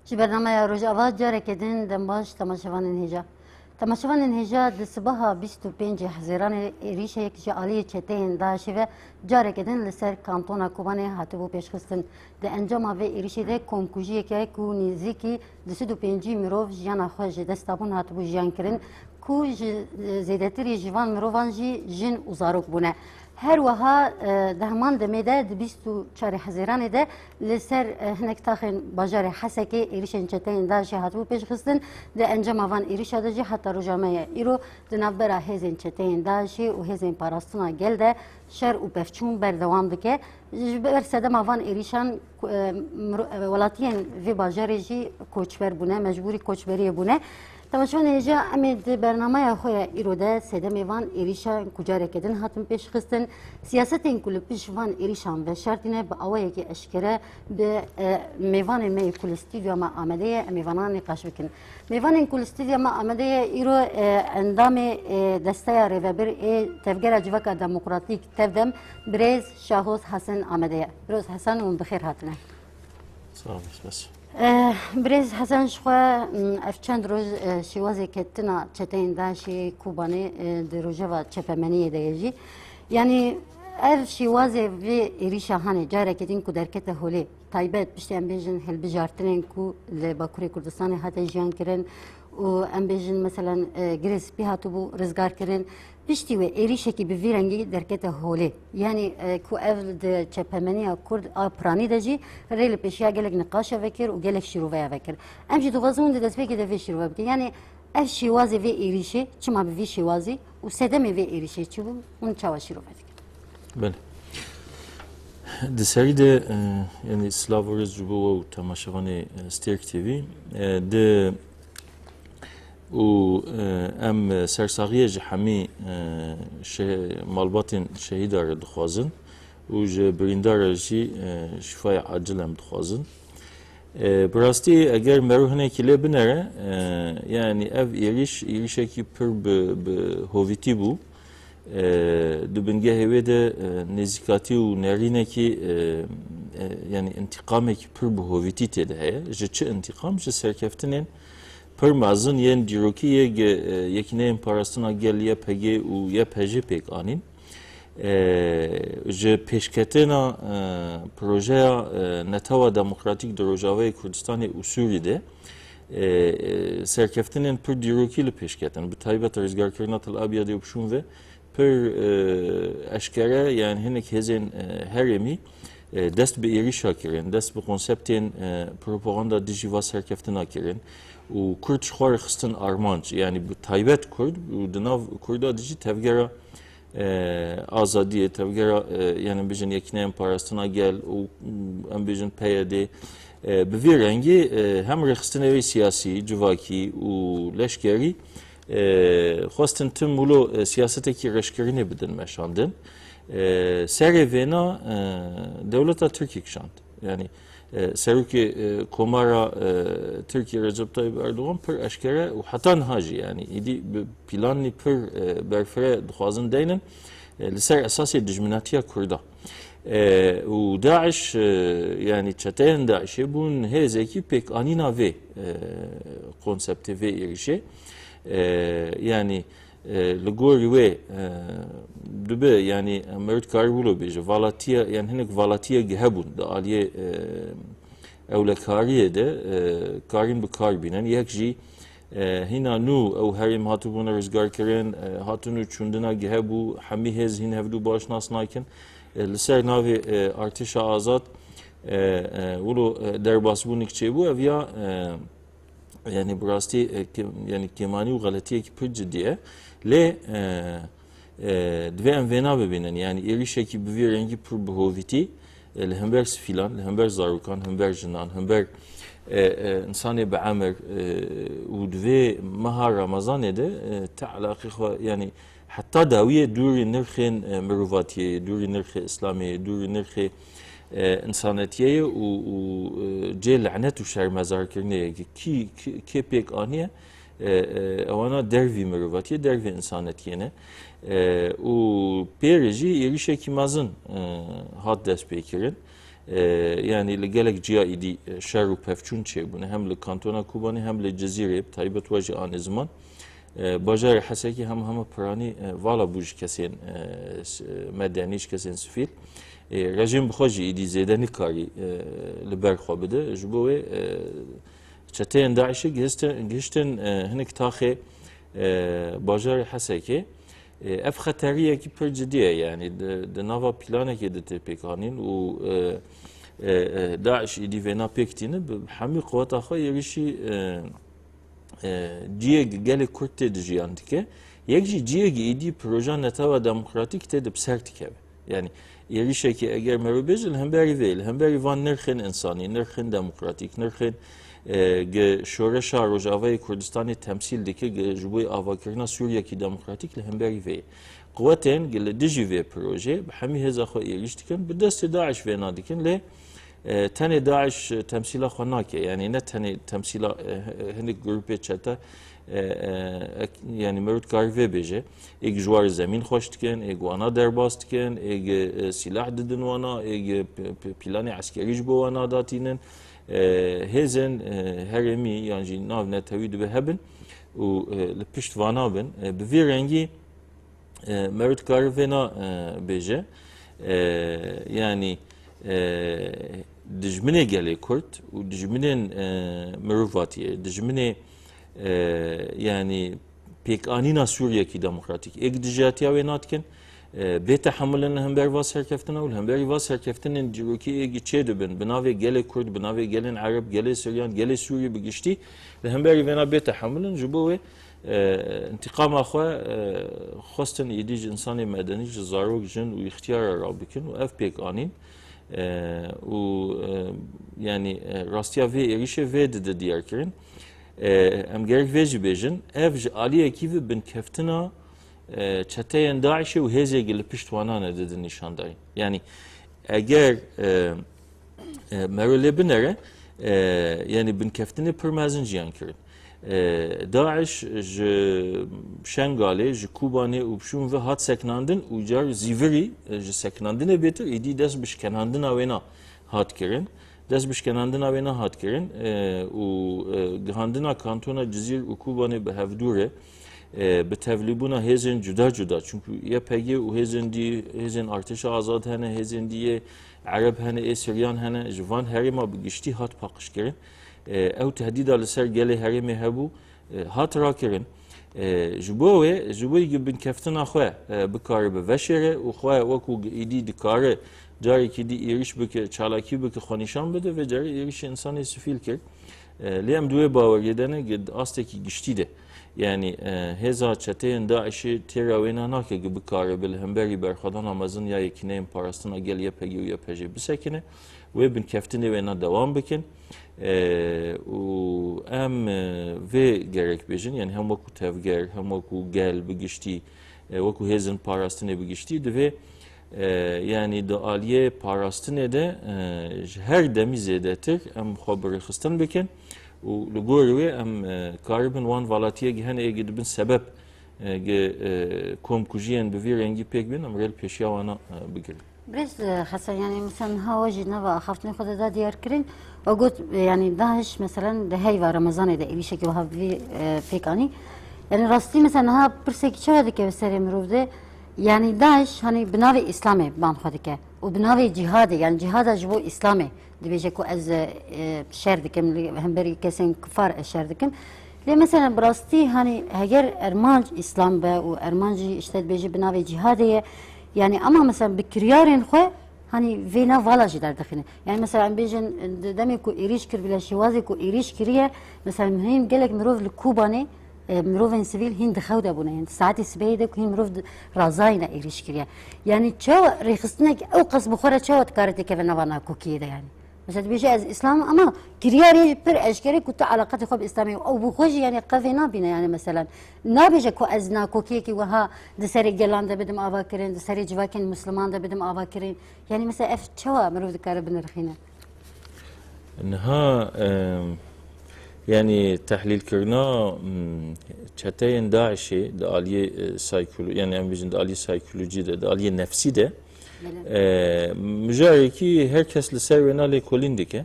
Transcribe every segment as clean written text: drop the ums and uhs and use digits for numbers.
جی برنامه روزاوا جاره کدین دنباش تماشاوان هجا تماشاوان هجا دسبها 25 حزیران ریشه یک جالی چتین داشته و جاره کدین لسر کانتونا کوبانه هاتبو پیشخستن ده انجام و ریشه ده کمکوژی که کونیزی کی 25 مروف جانا خوش دستابون هاتبو جان کرن کو زیادتری جوان مروفان جن وزارک بونه هر وها دهمان دمیده 24 حزیران ده لسر هنک تاخن باجار حسکی ایریشن چتین داشته هاتبو پیش خستن ده انجام آوان ایریشه ده جه حتی روزامه ایرو دنبره هزین چتین داشته و هزین پاراستنا گلده شر و بفچون بردوام دکه بر سدم آوان ایریشان ولاتین وی باجاری جی کوچبر بونه مجبوری کوچبری بونه تماشون اینجا امید برنامه خوی ایروده سدم ایوان ایریشا کجاره کدن هاتم پیش خستن سیاست این کل پیش وان ایریشان و شرطینه با آوایی که اشکره به میوان می کل استودیو ما آمده میوانان نقاش بکن میوان کل استودیو ما آمده ایرو اندام دسته ریوبر تفجر جوک دموکراتیک تفدم برز شاهوس حسن آمده برز حسن و بخیر هاتنه سلام بس برز حسن شخوا اف چند روز شوازی کتنا چتین داشی کوبانی دروجه و چپمنی دیجی یعنی اف شوازی وی ایریشا هانی جاره کدین کو درکت هولی تایبت پشت ام بیجن هل بجارترین کو لباکوری کردستان هاته جان کرن و ام بیجن مثلا گریز بی هاتو بو رزگار کرن پشتی و ایریشه کی بویرنگی درکت هولی یعنی کو اف چپمنی کرد آپرانی دجی ریل پیشیا گلک نقاشه وکر و گلک شروعه وکر ام جدو غزون دست بگی دوی شروعه بکن یعنی اف شوازی وی ایریشه چما بوی شوازی و سدم وی ایریشه چی بو اون چاوا شروعه بکن بله دسری de yani Slavoriz Jubo tamaşavanı Sterk TV de و ام سرساغیه جهمی مالباتین شهید داره دخوازن و جه بریندار جی شفای عاجل هم دخوازن براستی اگر مروحنه کلی بنره yani ev iriş ki pür be hoviti bu dubinge heve de nezikati u nerine ki yani intikam ki pür be hoviti tede heye je çi intikam je serkeftinin پر مازن یه دیروکیه یکی نه پاراستنا گلیه پگی و یه پجی پک آنین جه پیشکتنا پروژه نتاوا دموکراتیک دروجاوی کردستان اصولی ده سرکفتنین پر دیروکی ل پیشکتن به تایبت رزگار کردن تل آبیا دیوبشون و پر اشکره یعنی هنک هزین هرمی دست به ایریشا کردن دست به کنسپتین پروپاگاندا دیجیوا سرکفتنا کردن و کرد شخوار خستن آرمانج yani bu taybet kurd bu dinav kurda dici tevgera azadiye tevgera yani bizim yekinen parasına gel o em bizim peyde bir rengi hem rextin evi siyasi civaki u leşkeri xostin tüm bulu siyaseteki reşkerini bidin meşandın serevena devleta Türkiye şant yani سرکی کمارا ترکیه رجب طیب اردوغان پر اشکره و حتی نهاجی yani ایدی پلانی پر برفره دخوازن دینن لسر اساسی دجمناتیا کرده و داعش yani çeteyen daişe bunun hezeki pek anina ve konsepti ve irişe yani لگوری و دبی یعنی مرد کاری بولو بیشه والاتیا یعنی هنگ والاتیا گهبون دالیه اولکاریه ده کارین به کار بینن یک جی هینا نو او هریم هاتو بون رزگار کرن هاتو نو چوندنا گهبو همی هز هین هفدو باش ناس نایکن لسر ناوی ارتش آزاد ولو در باسبون اکچه بو اویا yani burası yani kemani و غلطیه ki pür ciddiye le dve envena bebinen yani erişe ki bir rengi pür buhoviti lehember filan lehember zarukan lehember jinan lehember insani beamer و dve maha ramazan ede ta'alaqi yani hatta daviye duri nirxin meruvatiye duri nirxi islamiye duri nirxi انسانیتیه و جه لعنت و شرمزار کردنه کی پک آنیه اوانا دروی مروفاتی دروی انسانتیه و پیرجی ایریشه کی مازن هات دست بکرن yani لگلک جیا ایدی شر و پفچون چه بونه هم لکانتونا کوبانی هم لجزیره تایبت واجه آن زمان باجار حسکی هم پرانی والا بوج کسین مدنیش کسین سفید رژیم بخواجی ایدی زیدنی کاری لبر خواب بده جبوه چتین داعشی گشتن هنک تاخه باجار حسکی اف خطریه کی پر جدیه yani de nava plana ki de tepekanin u Daesh idi ve napektiğini hami kuvvet akha yerişi ciye gele kurtte dijiyantike yekji ciye idi proje netava demokratik te de sertike yani yerişe ki eğer merubezil hemberi veil hemberi van nirkhin insani nirkhin demokratik nirkhin شورشا روجاوی کردستانی تمثیل دکه جبوی آواکرنا سوریه کی دموکراتیک لهمبری وی قوتین گل دیجی وی پروژه به همه هزا خو ایریش دکن به دست داعش وی نادکن ل تنه داعش تمثیل خو ناکه یعنی نه تنه تمثیل هنگ گروپی چتا yani merut karve beje eg juar zemin xoş diken eg wana derbas diken eg silah didin wana eg plani askeri jbo wana datinen هزن هرمی یعنی ناو نتوید به هبن و لپشت وانابن به وی رنگی مرد کارونا بیجه yani dijmine gele Kürt و dijminin meruvatiye dijmine yani pek anina Suriye ki demokratik ek dijatiya ve natken بتحملن هم بر واس هرکفتنا و هم بر واس هرکفتنن جروکی اگه چه دبن بناوی گل کرد بناوی گلن عرب گل سوریان گل سوری بگشتی هم بر ونا بتحملن جبوه انتقام اخوا خواستن ایدیج انسان مدنی جزاروک جن و اختیار را بکن و اف پیک آنین و yani راستیا وی ایریشه وی ده دیار کرن ام گرک ویجی بیجن اف عالیه کیوی بن کفتنا çeteyen Daiş'e ve hezegili piştvanane dedi nişandayı. Yani eğer merole binere yani bin keftini pırmazın ciyan kirin. Daesh ji Şengalê ji Kubanê û pişûn ve hat seknandin û car zîvirî ji seknandinê bêtir êdî dest bi şkenandina wê na hat kirin. Dest bi şkenandina wê na hat kirin û gihandina kantona Cizîr û Kubanê bi hevdûrê به تولیبونا هزین جدا جدا çünkü ya pegi u hezin artışa azad hene hezin diye Arap hene Esiryan hene jvan herima bigişti hat pakışkerin ev tehdida liser gele herime hebu hat rakirin jbowe gibi keftena xwe bikare be veşere u xwe waku idi dikare cari ki di iriş bike çalaki bike xonişan bede ve cari iriş insanı sifil kir lem duwe bawer yedene gid asteki gişti de yani heza çeteyin Daiş'i teravena nake gibi kare bil hemberi berxadan amazın ya yekineyin parasına gel yapegi u yapeci bisekine ve bin keftine ve na devam bikin u em ve gerek bejin yani hem vaku tevger hem vaku gel bigişti vaku hezin parasına bigişti de ve yani da aliye parasına de her demizedetir em haberi xistan bikin ولگوری ام کاربن وان والاتیه گهن اگه دبن سبب کم کجیان بوی رنگی پیک بین ام ریل پیشیا وانا بگیریم. بس حسن يعني مثلا هواجي نبا خفتني خد ده ديار كرين وقلت يعني داعش مثلا ده هاي رمضان ده إيش كي وها فيكاني يعني راستي مثلا ها برسك شو هذا كي بسري مروده يعني داعش هني بناوي إسلامي بان خدك وبناوي جهادي يعني جهاد جبو إسلامي دي بيجيكو از شهر دكم هم بري كسين كفار الشهر دكم ليه مثلا براستي هني هجر ارمانج اسلام با وارمانجي اشتد بيجي بناوي جهاديه يعني اما مثلا بكريارين خو هني فينا فالا جدار دخنه يعني مثلا بيجن دمي كو ايريش كر بلا شوازي كو ايريش كريه مثلا مهم قالك مروف الكوباني مروفن سيفيل هند خوده بونه يعني ساعتي سبيده كو مروف رازاينا ايريش كريه يعني تشو ريخصنك او قص بخوره تشو تكارتي كيف نوانا كوكيده يعني مثلا بيجي از اسلام اما كرياري بر اشكري كنت علاقتي خو اسلامي او بخوجي يعني قفي نابينا يعني مثلا نابيجا كو ازنا كوكيكي وها دسري جلان ده بدم اباكرين دسري جواكن مسلمان ده بدم اباكرين يعني مثلا اف تشوا مروف ذكر بنرخينا انها يعني تحلیل کرنا چتهین داعشی دالیه سایکولوژی yani en bizim daliye psikoloji de daliye nefsi de مجاری کی هر کس لسر و ناله کلین دکه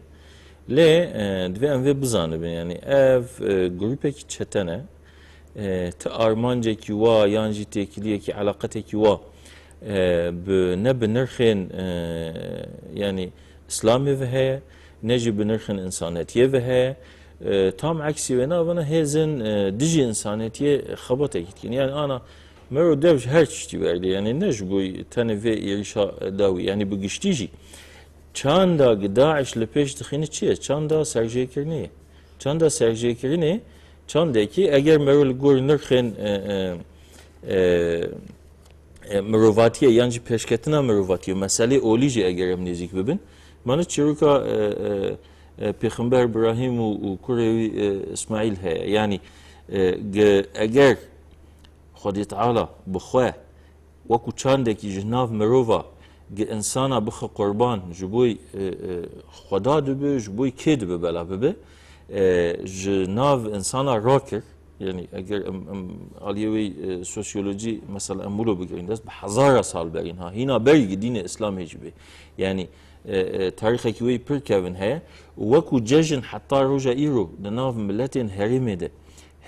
لی دوی انوی بزانه بین yani ev grupe ki çetene te armanca ki va yancı tekiliye ki alakate ki va ne binirxin yani İslami ve he neci binirxin insaniyetiye ve he tam aksi ve navana hezin dici insaniyetiye xabata gitkin yani ana مرو devş her çeşit verdi yani ne bu tane ve yarışa davi yani bu güçtücü çanda Daesh le peş dıxini çiye çanda Sergey Kirni çanda Sergey Kirni çandaki eğer merul görünürken meruvatiye yancı peşketine meruvatiye mesele olici eğer amnezik bibin bana çiruka Peygamber İbrahim و Kurevi İsmail he yani eğer خدای تعالی بخواه وکو چنده کی جناف مروفا انسانا بخ قربان جبوی خدا دبه جبوی کی دبه بلا ببه جناف انسانا راکر yani eğer aliyevi sosyoloji mesela emulu bugün de hazara sal berin ha hina belki dini İslam hecbi yani tarihi ki pir kevin he وكو ججن حتى رجع إيرو دناف ملتين هرمده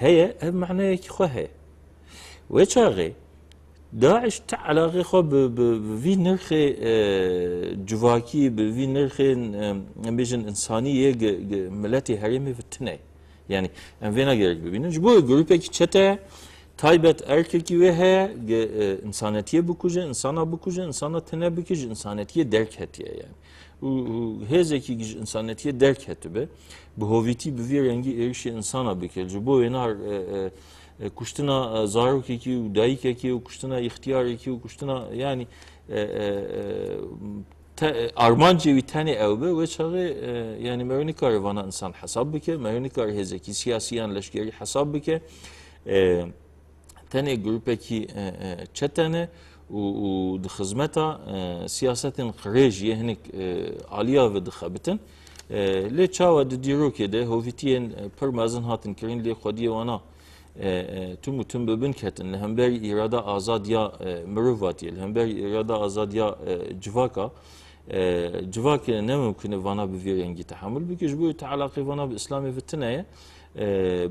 هي معناه كي خو هي وچاغي داعش تعلاقي خو بفي نرخ جواكي بفي نرخ بيجن انسانيه ملتي هرمي في التناي يعني ام فينا gerek bibinin bu grupeki çete taybet erkeki ve he insaniyetiye bukuje insana bukuje insana tene bukuje insaniyetiye derk hetiye yani hezeki insaniyetiye derk heti be bu hoviti bir rengi erişi insana bekelci bu enar kuştuna zaruk ki dayik ki kuştuna ihtiyar ki kuştuna yani armanca bir tane evbe ve çağı yani mevnikar vana insan hesap bike mevnikar hezeki siyasiyan leşkeri hesap bike tane grupeki çetene و دخزمتا سیاستن خارجی هنگ عالیا و دخابتن لی چاوا دیرو که ده هویتین پر مازن هاتن کرین لی خودی وانا تم ببین کتن هم بری اراده آزادیا مروفاتی هم بری اراده آزادیا جواکا جواک نممکنه وانا بویرنگی تحمل بکش بو تعلاقی وانا باسلامی فتنه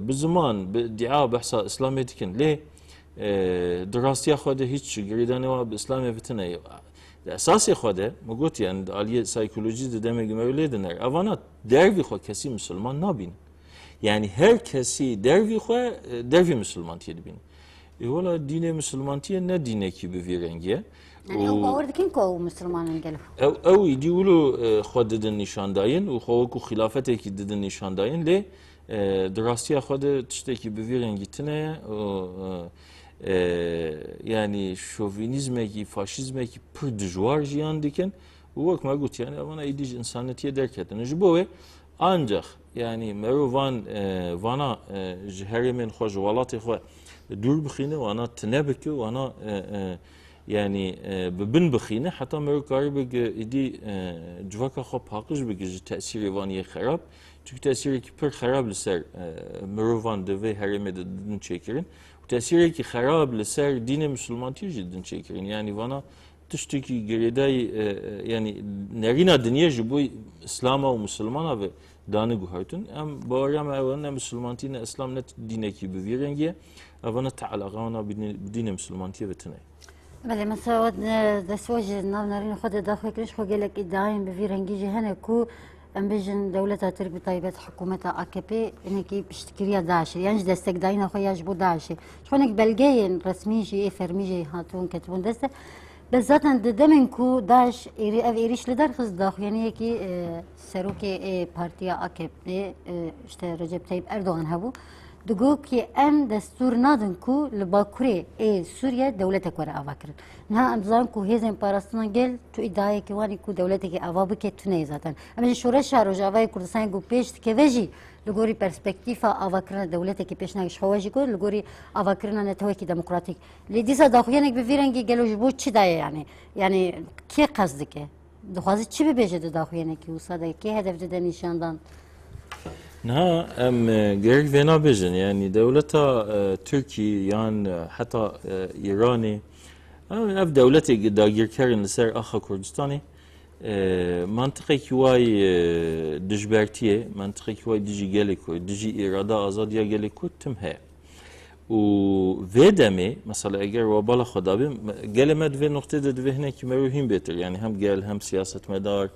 بزمان بدعا بحثا اسلامی دکن لی دراستی خواده هیچ گریدانی و به اسلام فتنه اساسی خواده مگوت yani aliye psikoloji de demek öyle denir. Avana dervi xo kesi Müslüman nabin. Yani her kesi dervi xo dervi Müslüman diye bin. Valla dine Müslüman diye ne dine ki bir rengiye. Yani o bağırdıkin ko Müslümanın gelip. Ev diulu xo dedin nişandayın u xo ku hilafete ki dedin nişandayın le drastiya xo işte ki bir rengi tine yani şovinizme ki faşizme ki pır dijwar jiyan diken bu ma gut yani ama idic insaniyetiye derk ettin. Bu ancak yani meruvan vana jeherimin hoş valati xo dur bkhine vana tnebki vana yani bibin bkhine hatta meru karib idi cvaka xo paqish bigi tesiri vaniye xarab çünkü tesiri ki pır xarab ser meruvan de ve herime de din çekirin tesiri ki xarab ser dine Müslüman cidden çekirin yani vana tüşteki gereday yani nerina dünya bu İslam'a ve Müslümana ve danı guhartun am bağıram evana Müslüman dine İslam net dine ki bir rengiye evana ta'alaqana dine Müslüman diye vetine. بله مثلا دستوج ناو نارين خود داخل كريش خو قالك ادعاين بفي رنجي جهنه كو ام بيجن دولتها تربي طيبات حكومتها AKP انكي بيشتكريا داعش يعني دستك داينا خو يجبو داعش شلونك بلجين رسمي جي فرميجي هاتون كتبون دسته بس ذاتا دمن كو داعش ايريش لدار خز داخل يعني كي سروكي بارتيا AKP işte Recep Tayyip Erdoğan هبو دگو که ام دستور نادن کو لباکوری سوریه دولت کوره آوا کرد نه امزان کو هزین پاراستان گل تو ادعای که وانی کو دولت که آوا بکه تو نه زاتن اما شورش روجاوای کردستان گو پیش که وجی لگوری پرسپکتیفا آوا کردن دولت که پیش نگش خواهی کو لگوری آوا کردن نتوی که دموکراتیک لیدیسا داخویانه که بفیرنگی گلوش بود چی دایه yani کی قصد که دخوازی چی ببیجه داخویانه که وساده کی هدف ده نشاندن نها ام غير فينا بيجن يعني دولتا تركي يعني حتى ايراني اف دولتي داگیر کرن لسر اخا کردستانی منطقه کیوای دجبرتیه منطقه کیوای دیجی گلی کرد دیجی اراده آزادیا گلی کرد تم هه و ودمي مثلا اگر و بالا خدا بیم گلمت و نقطه دوه هنه که مروحیم بهتر يعني هم گل هم سیاست مدار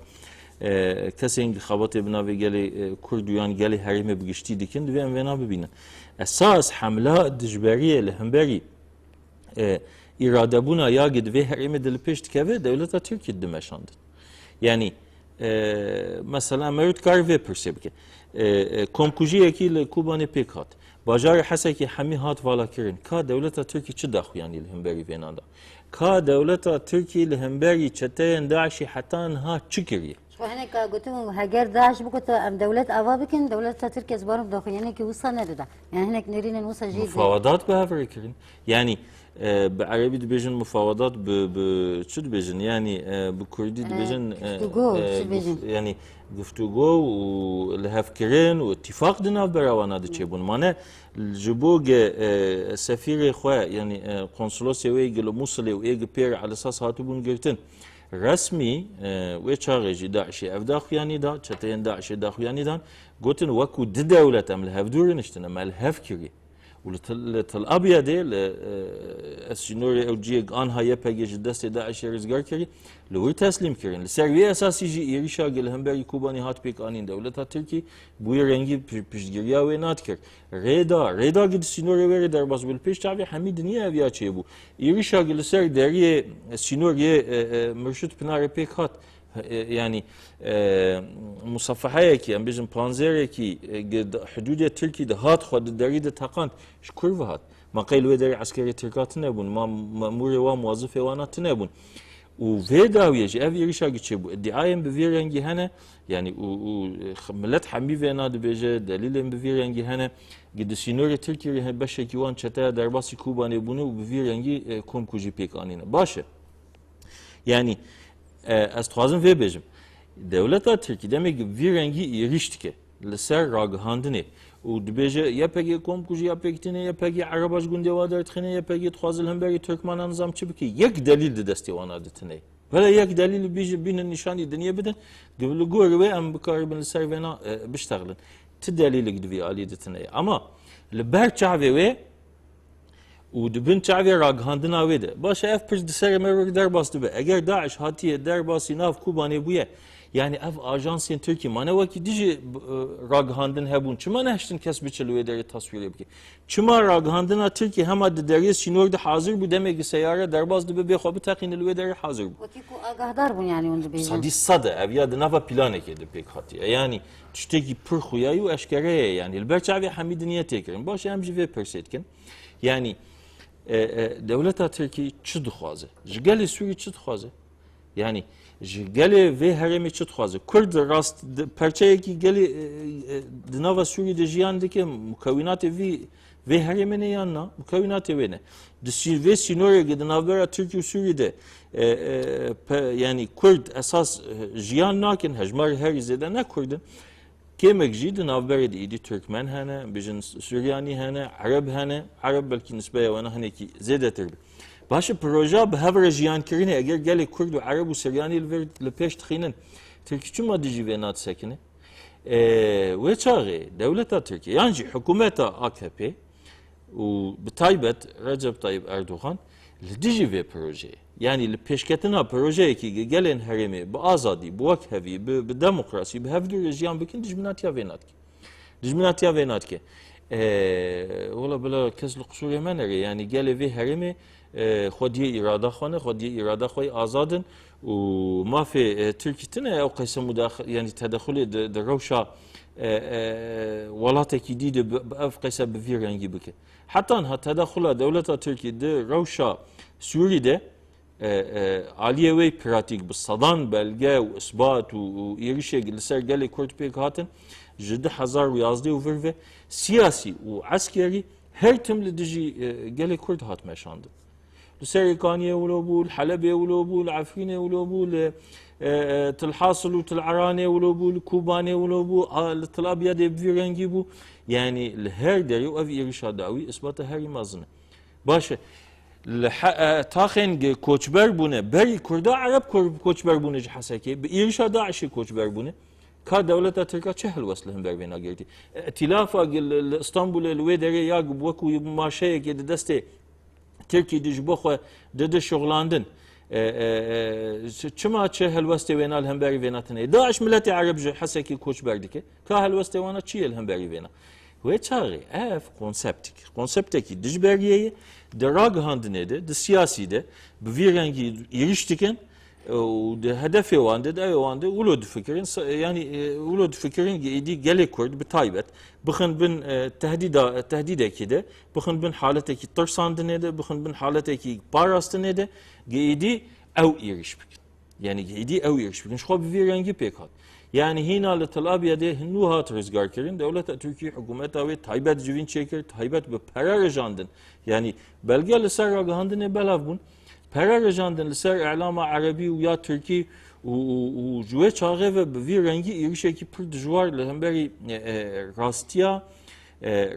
کسی این خواهد بناوی گلی کردیان گلی حریم بگشتی دیکن دوی ام ونا ببینن اساس حمله دجبریه لهمبری اراده بونا یا گدوی حریم دل پشت که دولت ترکیه دمشاند yani mesela Mevlüt Karve persebke komkujiye ki le Kubani pekat bajar haseki hami hat vala kirin ka devleta Türkiye çi daxu yani lehemberi venanda ka devleta Türkiye lehemberi çeteyen Daeşi hatan ha çikiriye وهناك قلت لهم هاجر داعش بكت ام دولات افابكن دولات تركيا زبارم داخل يعني كي وصلنا لده يعني هناك نرينا نوصل جيد مفاوضات بهافر kirin yani بعربي دبيجن مفاوضات شو دبيجن يعني بكردي دبيجن يعني گفتگو و لهفكرين واتفاق دنا براوانا دچبون معناه الجبوج سفير خو يعني قنصلوس يويجل موصل ويج بير على اساس هاتبون گرتن رسمي وچاغي داعشي افداخ يعني دا چتين داعشي داخ يعني دان قلتن وكو دولة ام الهفدورن اشتنا ما الهفكري ولتل ابيض السنوري او جيج انها يبهج دست داعش رزگار كري لو تسليم كرين لسروي اساسي جي يريشا گل همبري كوباني هات بيك انين دولتا تركي بو رنگي پشتگirya و نات كر ريدا گد سنوري ور در باز بل پشت عبي حميد نيه ابيا چي بو يريشا گل سر دري سنوري مرشد پنار بيك هات yani مصفحه ki bizim panzere ki حدود تركي ده هات خد دريد تقان شكر وهات ما قيل ودري عسكري تركات نبون ما مامور و موظف وانات نبون وفيداويج افي ريشا geçiyor bu iddiayen bir rengi hene yani millet hami ve nadı beje delilin bir rengi hene gidişinore Türkiye beşe kivan çete derbasi kubani bunu bir rengi komkuji pek anine başı yani از خوازم وی بجم دولت ترکی demek ki bir rengi eriştike لسر راگهاندنه و دبیجه یا پگی کم کجی یا پگتینه یا پگی عرباش گنده وادر تخینه یا پگی تخوازل هم بری ترکمان نظام چی بکی یک دلیل دستی وان عادتنه ولی یک دلیل بیج بین نشانی دنیا بدن قبل گور و ام بکاربن لسر ونا بشتغلن ت دلیل گدوی عالی دتنه اما لبر چاوی و و دبن چاوی راگهاندنا ویده باشه اف پرز دسر مرور در باست به اگر داعش هاتیه در باسی ناف کوبانی بویه yani ev ajansın Türkiye mana vaki dici raghandın hebun çima neştin kes biçilüye deri tasvir yapki çima raghandına Türkiye hem adı deriz şinorda hazır bu demek ki seyyare derbazdı be xobi taqinilüye deri hazır bu وكي كو اگاهدار بون يعني اون بيجي sadis sada ev ya nava planek edi pek hatiye yani tüşteki pır xuyayu eşkereye yani elberçavi hamidiniye tekirin baş emci ve persetkin yani devleta Türkiye çı dixwaze jgeli Suriye çı dixwaze yani geli ve heremi çı dixwaze Kurd rast perçeyeki geli dinava Suriye'de jiyandaki mukavvinat ve heremine yanına mukavvinat evine ve sinore gidinavbera Türkiye Suriye'de yani Kurd esas jiyan nakin hecmar her izede ne Kurdun كيمك جيد نافبري دي تركمان هنا بجن سورياني هنا عرب هنا عرب بلكي نسبة وانا هنا كي زيادة تربي باش بروجا بهفر جيان كرينه اگر جالي كرد وعرب وسورياني لبيش تخينن تركي شو ما ديجي بينات ساكنه ويتشاغي دولة تركيا يعني حكومة AKP وبتايبت رجب طيب اردوغان لديجي في بروجي yani peşketine proje ki gelen heremi bu azadi bu vakhevi bu demokrasi bu hevdür rejiyan bikin dijminatiya venatki dijminatiya venatki valla bela kesli kusur yemeneri yani gele ve heremi خودی اراده خانه خودی اراده خوی آزادن و ما في تركيا او قسم مداخل يعني تدخل دروشا ولات جديد باف قسم بفيرنجي بك حتى انها تدخل دولة تركيا دروشا سوريا عالیه وی پراتیک بصدان بلگه و اثبات و ایریشه لسر گلی کرد پیک هاتن جده 1011 و ورده سیاسی و عسکری her tümlü dici gele Kürt hat meşandı. لسرقانية ولو بو الحلبة ولو بو العفرينة ولو بو تلحاصل وتلعرانة ولو بو الكوبانة ولو بو الطلابية بفيرنجي بو يعني الهر داري وأفي إرشاد دعوي إثبات هاري مازنة باشه تاخن کوچبر بونه بری کردا عرب کوچبر بونه حسکی به ایرشا داعشی کوچبر بونه کا دولت ترکا چه هل وصلهم بر بينا گردی ائتلاف اسطنبول الویدری یا بوکو ماشه که دسته ترکی دیج بخو دد شغلاندن چما چه هل وسته وینا هم بر بيناتنه داعش ملت عرب حسکی کوچبر دike کا هل وسته وانا چی هم بر بينا و çağı konsepteki dijberiyeyi de raghandine de siyasi de bu virengi iriştiken de hedefi vande de ayvande ulud fikrin yani ulud fikrin idi gelek kurd bir taybet bıkın bin tehdideki de bıkın bin haleteki tırsandine de bıkın bin haleteki parastine de idi ev iriştik yani idi ev iriştik şu bir virengi pek hat yani hina Tel-Abyad'e hindu hat rızgar kirin devlet Türkiye hükümeti ve taybet civin çekir taybet bir para rejandın yani belge liser raghandın belav bun para rejandın liser i'lama arabi ve ya Türkiye و جوه çağı ve bir rengi irişeki pır dijwar lehemberi rastiya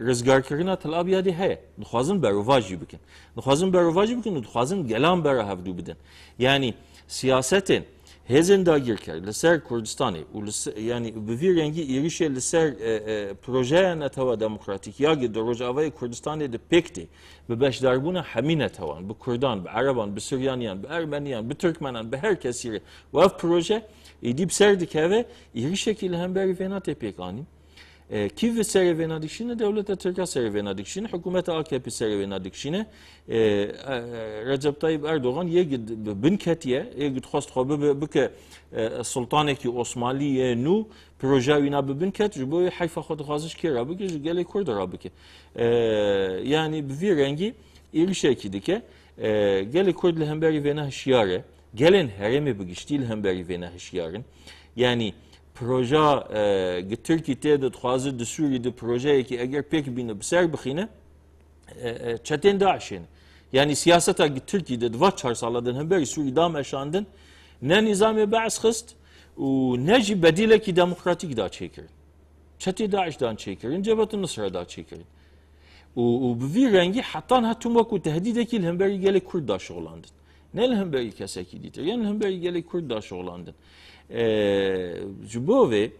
rızgar kirina Tel-Abyad'e he nuxazın berovajı bikin nuxazın berovajı bikin nuxazın gelan bera havdu bidin yani siyasetin hezin da girker liser Kurdistan'ı yani bir rengi irişe liser projeye netava demokratik ya ki Rojava'yı Kurdistan'ı de pekti ve beşdarbuna hamine tavan bu Kurdan, bu Araban, bu Süryaniyan, bu Ermeniyan, bu Türkmenan, bu herkes yeri ve proje edip serdik ve irişe ki lehemberi venat epek anim Kiv ve serevena dikşine devlete Türkiye serevena dikşine hükümete AKP serevena dikşine Recep Tayyip Erdoğan yegid bin ketiye yegid xost xobe bike sultaneki Osmaniye nu proje wina bin ket jibo hayfa xod xazish ki rabike gele kurd rabike yani bir rengi irişeki dike gele kurd lehemberi vena hişyare gelen heremi bigiştil hemberi vena hişyarın yani proje Türkiye'de de xwazı de Suriye'de proje ki eğer pek bine bser bixine çetin daşin yani siyaseta Türkiye'de de var çarsaladın hem beri Suriye'de meşandın ne nizam-ı ba'as xist و ne bedile ki demokratik da çekirin çeti daşdan çekirin Cebhet-i Nusra'da çekirin و bir rengi hatta hatum vaku tehdideki hem beri gele Kurd da şoğlandın ne hem beri keseki ditir yani hem beri gele Kurd da şoğlandın Cubove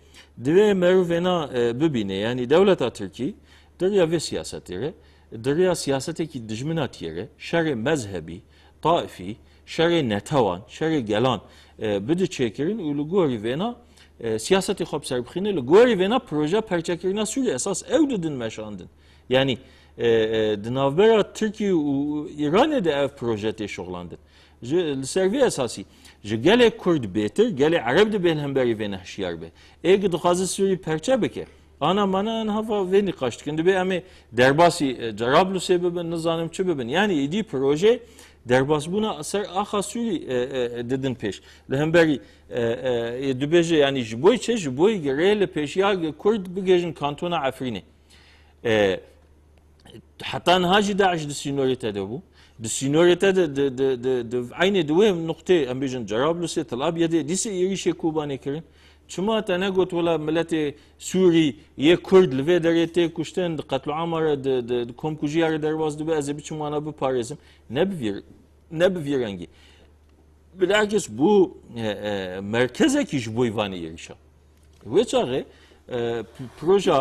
dve mervena bibine yani devlet Türkiye derya ve siyasetleri derya siyaseteki dijminatiyere şerri mezhebi taifi şerri netavan şerri gelan bidi çekirin ulugori vena siyaseti xob serbxine ulugori vena proje perçekirina Suriye esas evdudun meşandın yani dinavbera Türkiye İran'da ev projete şoğlandın servi esası gele Kurd beter, gele Arab de ben hemberi ve nehşiyar be. Eğer duhazı Suriye perçe beke. Ana mana hava ve nikaştık. Şimdi be ama derbasi Cerablu sebeben nizanım çebeben. Yani idi proje derbas buna asar aha Suriye dedin peş. Lehemberi dübeje yani jiboy çe jiboy gerele peş ya Kurd bigejin kantona Afrini. Hatta hacı Daesh de seniorite de bu. د سینوریته د عین دویم نقطه ام بیژن جرابلس Tel-Abyad'e dise irişe kubane kirin çuma tane got wala millet Suri ye Kurd ve derete kuşten qatl amara de komkujiyar dervaz de bazı biçimana bu parizm ne bir rengi bilakis bu merkeze ki bu ivani irişa ve çare proje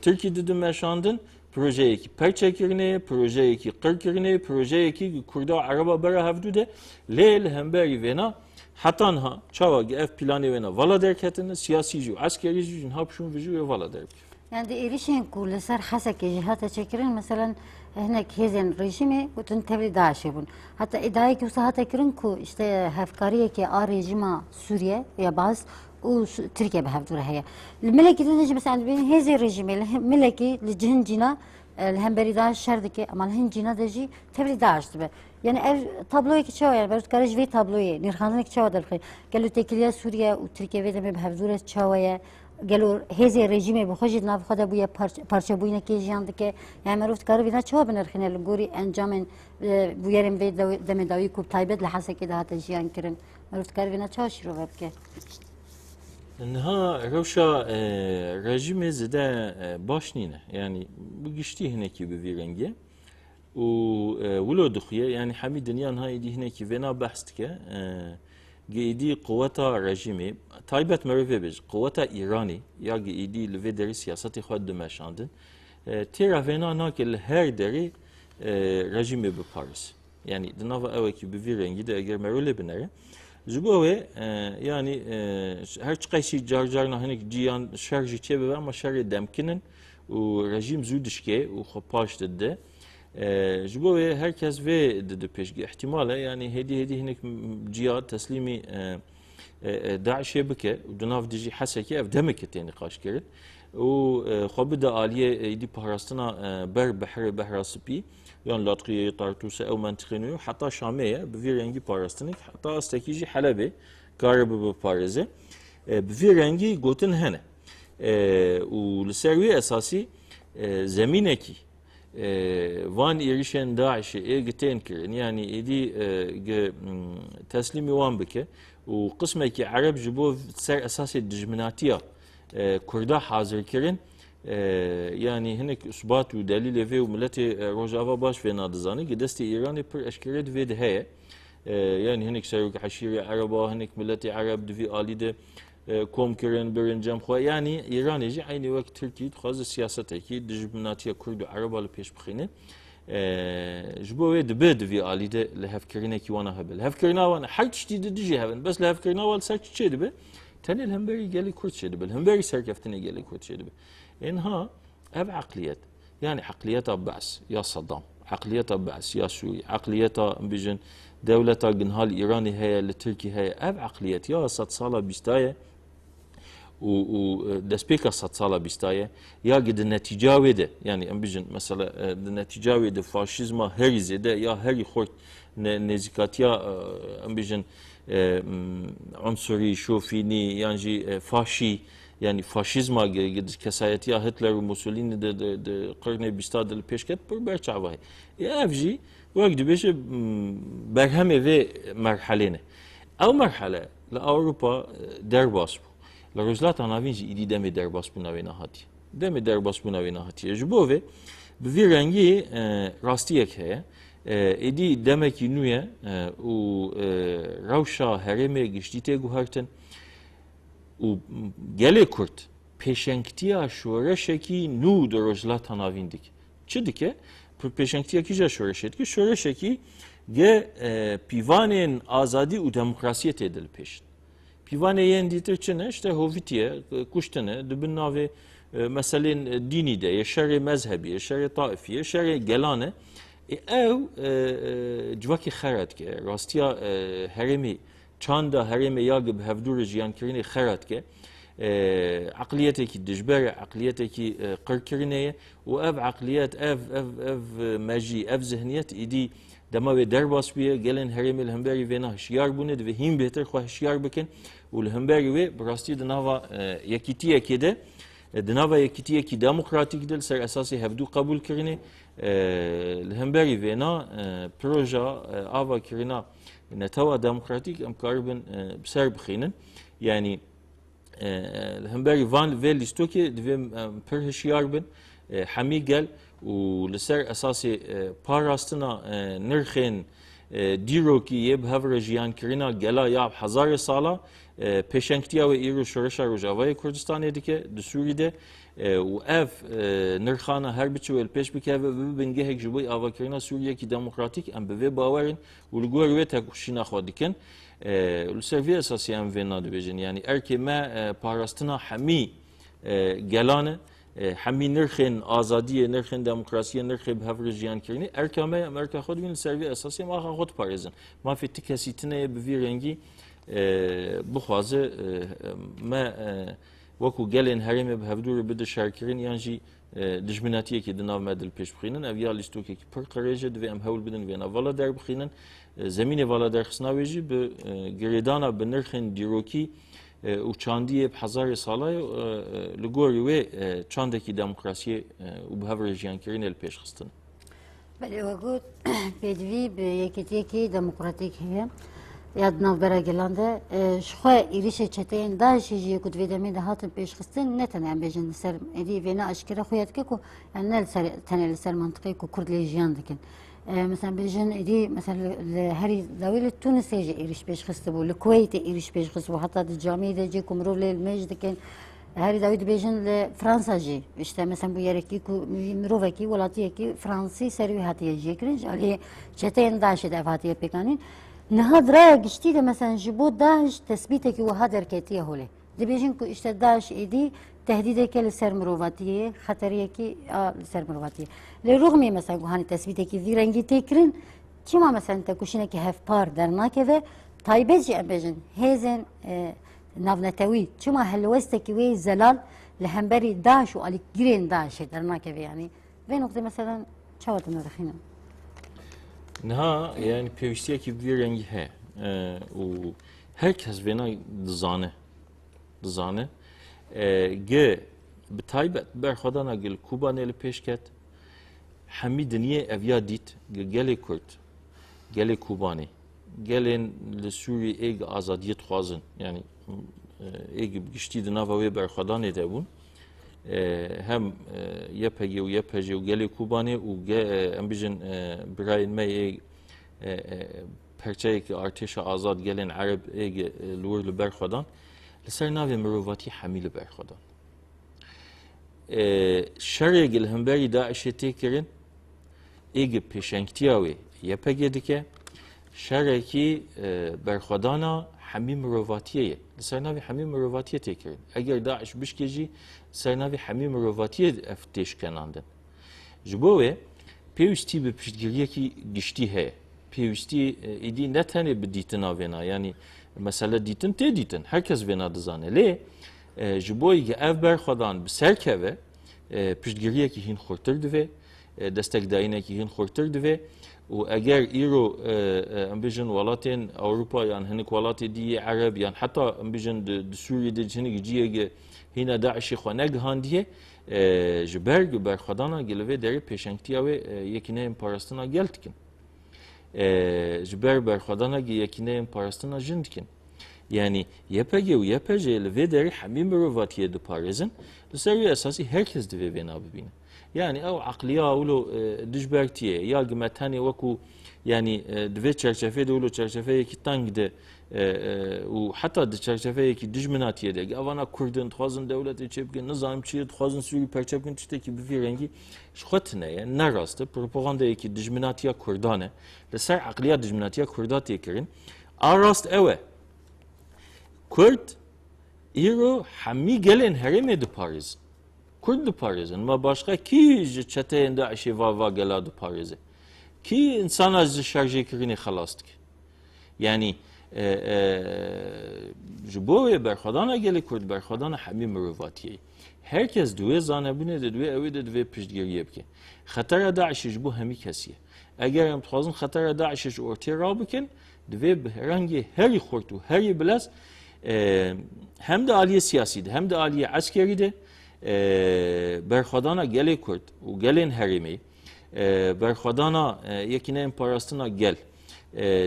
Türkiye'de de meşandın projeyi ki perçekirine, projeyi ki kırkirine, projeyi ki Kurda Araba bera havdude, leel hemberi vena, hatanha çava ev planı vena vala derketine, siyasici, askerici, hapşun vücu vala derk. Yani de erişen kuleser haseki cihata çekirin mesela هناك هزن رژیمی و تن تبلی داعش بون حتی ادعای که وسه حتی کرن کو işte هفکاریه که رژیما سوریه یا باز و ترکیه به هفدوره هیا الملکی تنجي مثلا بين هذه الرژیمی الملکی لجهن جنا الهم بري داعش شردكي اما الهن جنا دجي تبلی داعش تبه yani ev tabloyu ki çava yani barut karaj ve tabloyu nirxanın ki çava dalxı gelo tekiliya Suriye و Türkiye ve de me hevdure çavaya گلو هزی رژیمی بخوجید ناف خدا بوی پارچه بوینه که جیان دکه یعنی مروفت کاری بینا چه بنرخینه لگوری انجام بویرم به دم داوی کوب تایبت لحظه که دهات جیان کرن مروفت کاری بینا چه شروع بکه انها روشا رژیم زده باش نینه يعني بقشتي هناك بفيرنجي و ولو دخيه يعني حميد دنيا هاي دي هناك فينا بحثك جيدي قوتا رژیمی تایبت مروفه بج قوتا ایرانی یا جيدي لفدري سياساتي خود دمشاندن تيرا فينا ناكل هر دری رژیمی بپارس يعني دنافا اوكي بفيرنجي ده اگر مرولي بنره زبوه yani her çıkayşı carcarna hanik cihan şarjı çebe ama şarjı demkinin o rejim zudişke o xapaş dedi. Zbove herkes ve dedi peşge ihtimale yani hedi hanik cihat teslimi Daiş'e bike dunav dici haseke ev demek teni qaş kerit. O xabida aliye idi parastına ber behraspi yani Latkiye Tartus'a ev mantıkını hatta Şam'e bir rengi parastını hatta astekici Halep'e karabı bu Paris'e bir rengi gotin hene u l'servi esası zemineki van irişen Daiş'e egten kirin yani idi teslimi van bike و قسمك عرب جبو سر اساس الدجمناتيه كردا حاضر كرين يعني هناك اثبات ودليل في وملتي روجافا باش في نادزاني دستي ايراني بر اشكريت في هي يعني هناك سيروك حشيري عربا هناك ملتي عرب دفي اليده كوم كرين برنجام خو يعني ايران يجي عيني وقت تركي خاز سياسته كي دجمناتيه كرد عربا لبيش بخينه جبوه دبد في آلیده لهفکرینه کی وانا هبل هفکرنا وانا هر چیزی دیجی هبن بس لهفکرنا وال سر چی دبه تاني الهمبري جالي كرت شدبه الهمبري سركفتني جالي كرت شدبه إنها أب عقليات يعني عقليات بعث يا صدام عقليات بعث يا سوري عقليات بيجن دولة جنها الإيراني هي التركي هي أب عقليات يا صد صالة بيستاية و دسبيكا صد صالة بيستاية يا قد النتيجة وده يعني أم بيجن مثلا النتيجة وده فاشيزما هري زده يا هري خورت نزيكاتيا أم بيجن عنصري شوفيني يعني فاشي يعني فاشيزما قد كسايتيا هتلر وموسوليني د قرن بيستاد البيشكت بربرچا واي يا افجي وقت بيش برهمه في مرحلين او مرحله لاوروبا درباس لروزلات انافينجي ايدي دم درباس بناوينا هاتي دم درباس بناوينا هاتي جبوه بفيرنجي راستيك هي ایدی دمکی نویه و روشا هرمه گشتیته گوهرتن و گله کرد پیشنگتیا شورشکی نو درجلا تناویندک چه دیگه پیشنگتیا کیجا شورشید که شورشکی گه پیوانین آزادی و دموکراسی تدل پیشن پیوانه ین دیتر چنه işte hovitiye kuştene dibin nave mesela dini de yaşarı mezhebi yaşarı taifi yaşarı gelane او جواکی خرد که راستیا هرمی چند هرمی یاگب هفدور جیان کرینه خرد که عقلیتی که دجبر عقلیتی که قرکرینه و اف عقلیت اف ماجی اف ذهنیت ایدی دما به درباس بیه گلن هرمی الهمبری وینا هشیار بوند و هم بهتر خواه هشیار بکن و الهمبری وی براستی دنوا یکیتیه کده دنوا یکیتیه کی دموکراتیک دل سر اساسی هفدو قبول کرینه الهمبري فينا بروجا آوا كرنا نتوا ديمقراطيك ام كاربن بسر بخينن يعني الهمبري فان فيلستوكي دفيم برهشيار بن حميقل ولسر اساسي باراستنا نرخين دیروکی یه به هفرجیان کرینا گلا یاب هزار ساله پیشنگتیا و ایرو شورشا روجاوای کردستان دیگه دسوری ده و اف نرخانه هر بچه ول پیش بکه و بنگه هک جوی آوا کرینا سوریه کی دموکراتیک ام به باورن و لگور و تکوشینا خودکن لسروی اساسی ام وینا دو بیجن یعنی ارکی ما پاراستنا همی گلانه همی نرخین آزادی نرخین دموکراسی نرخی به هفرجیان کردنی ارکامه امریکا خود بین سروی اساسی ما خود پارزن ما فی تکسیتنه به رنگی بخوازه ما وکو گلین هرمه به هفدور بده شارکرین یعنی دجمناتیه که دناو مدل پیش بخینن اویا لیستوکی که پر قریجه دوی ام هول بدن وینا والا در بخینن زمین والا در خسناویجی به گریدانا به نرخین دیروکی و چاندیه بحزار سالای لگوری و چاندکی دموکراسی و به هفر جیان کرین الپیش خستن. بله وقت بدوی به یکی دموکراتیک هست. یاد نوبرا گلنده شخواه ایریش چتین داشتی جی کد ویدمی ده هات پیش خستن نه تنها بیشتر سر ادی وینا اشکره خویت که کو یعنی نه سر تنها سر منطقه کو کرد لیجیان دکن مثلا بیشتر ادی مثلا هری دولة تونس يجي إيريش بيش خستبو الكويت إيريش بيش خستبو حتى الجامعة ده جي كمرو للمجد دكن هری داوید بیشتر لفرانسا جی işte مثلا bu yereki مروفکی ولاتی کی فرانسی سری هاتیه جی کرنج علی چتین داشه دفاتیه پکانین نهاد رای گشتی ده مثلا جبو داش تثبیت کی و هدر کتیه هوله دی بیشتر کو işte داش ایدی تهدیده که لسر مروفاتیه خطریه کی لسر مروفاتیه لرغمی مثلا hani تثبیت کی ویرنگی تکرین چما مثلا تکوشینه که هف پار در ناکه و تایبجی بیشتر هزن نافنتوي شما هالوسته كوي زلال لهمبري داش وعلى جرين داش درنا كذي يعني في نقطة مثلا شوت مرخينا نها يعني بيوستيا كي بيرنج ها و herkes vena dizane ge betaybet berxadana gel kubaneli peşket hemi diniye evya dit gele kurt gele kubani gelin li Suriye eg azadiyet xwazin yani eg giştî di nava wê berxwedanê de bûn hem YPG û YPJ û gelê Kubanê û em bijin birayên me ê perçeyekî artêşa azad gelên Ereb êg li wir li berxwedan li ser navê mirovatî hemî li berxwedan şerê li hemberî Daişê tê kirin êg pêşengtiya wê YPG dike شرکی برخوادانا حمی مرواتیه سرناوی حمی مرواتیه تکرین اگر داعش بشکجی سرناوی حمی مرواتیه افتش کناندن جبوه پیوستی به پشتگیریه کی گشتی هه پیوستی ایدی نتنه بدیتنا وینا یعنی مثلا دیتن تی دیتن herkes وینا دزانه لی جبوه که اف برخوادان بسرکه و پشتگیریه کی هین خورتر دوه دستک داینه کی هین خورتر دوه و اگر ایرو ام بیشن ولاتین اروپا یان هنک ولاتی دی عرب یان حتی ام بیشن د سوریه دی هنک جیه هینا داعشی خانه هندیه جبرگ برخدانا گلوه دری پیشنگتیا و یکینه پاراستنا گلتکن جبر برخدانا یکینه پاراستنا جندکن yani YPG و YPJ لوه دری حمیم رواتیه د پاريزن لسری اساسی herkes دی وینا ببینه yani ev akliya ulu dijbertiye ya gmetani waku yani dve çerçevede ulu çerçeveye ki tangde u hatta de çerçeveye ki dijmenatiye de avana kurdun txazın devleti çepkin nizamçı txazın sürü perçepkin tişteki bir rengi şxotne yani narastı propaganda ki dijmenatiya kurdane de ser akliya dijmenatiya kurdatiye kirin arast eve kurd iro hammi gelen hereme de Paris Kurd di Paris'in ma başka ki çeteyên Daişê va gela di Paris'e ki insana ji şerjê kirinê xelas dike yani ji bo wê berxwedana gelê Kurd berxwedana hemî mirovatiyê herkes di wê zanebûnê de di wê evê de di wê piştgiriyê bike xetera Daişê ji bo hemî kesî ye eger em dixwazin xetera Daişê ji ortaya rabikin di wê bi rengê herî xurt û herî bilez hem de aliyê siyasî de hem de aliyê eskerî de برخوادانا گلی کرد و گلین هریمی برخوادانا یکی نه پاراستنا گل